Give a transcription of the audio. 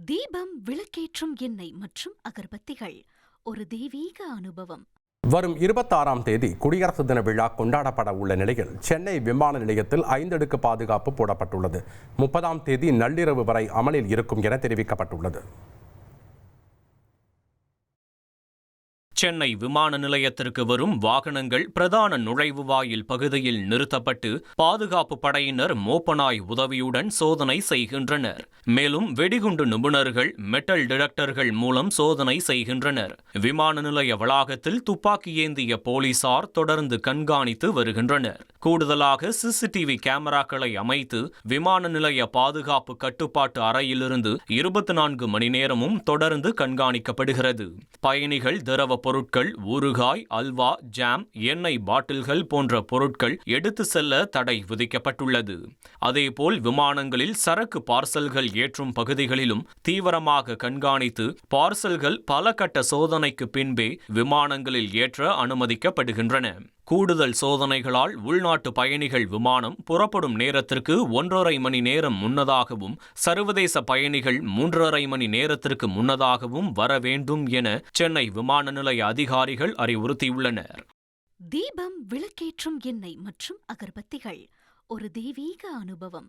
தீபம், விளக்கேற்றும் எண்ணெய் மற்றும் அகர்பத்திகள் ஒரு தெய்வீக அனுபவம். வரும் 26ஆம் தேதி குடியரசு தின விழா கொண்டாடப்பட உள்ள நிலையில் சென்னை விமான நிலையத்தில் 5 அடுக்கு பாதுகாப்பு போடப்பட்டுள்ளது. 30ஆம் தேதி நள்ளிரவு வரை அமலில் இருக்கும் என தெரிவிக்கப்பட்டுள்ளது. சென்னை விமான நிலையத்திற்கு வரும் வாகனங்கள் பிரதான நுழைவு வாயில் பகுதியில் நிறுத்தப்பட்டு பாதுகாப்பு படையினர் மோப்பனாய் உதவியுடன் சோதனை செய்கின்றனர். மேலும் வெடிகுண்டு நிபுணர்கள் மெட்டல் டிடெக்டர்கள் மூலம் சோதனை செய்கின்றனர். விமான நிலைய வளாகத்தில் துப்பாக்கி ஏந்திய போலீசார் தொடர்ந்து கண்காணித்து வருகின்றனர். கூடுதலாக சிசிடிவி கேமராக்களை அமைத்து விமான நிலைய பாதுகாப்பு கட்டுப்பாட்டு அறையிலிருந்து 24 மணி நேரமும் தொடர்ந்து கண்காணிக்கப்படுகிறது. பயணிகள் திரவ பொருட்கள், ஊறுகாய், அல்வா, ஜாம், எண்ணெய் பாட்டில்கள் போன்ற பொருட்கள் எடுத்து செல்ல தடை விதிக்கப்பட்டுள்ளது. அதேபோல் விமானங்களில் சரக்கு பார்சல்கள் ஏற்றும் பகுதிகளிலும் தீவிரமாக கண்காணித்து பார்சல்கள் பல கட்ட சோதனைக்கு பின்பே விமானங்களில் ஏற்ற அனுமதிக்கப்படுகின்றன. கூடுதல் சோதனைகளால் உள்நாட்டு பயணிகள் விமானம் புறப்படும் நேரத்திற்கு 1½ மணி நேரம் முன்னதாகவும் சர்வதேச பயணிகள் 3½ மணி நேரத்திற்கு முன்னதாகவும் வர வேண்டும் என சென்னை விமான நிலைய அதிகாரிகள் அறிவுறுத்தியுள்ளனர். தீபம், விளக்கேற்றும் எண்ணெய் மற்றும் அகர்பத்திகள் ஒரு தெய்வீக அனுபவம்.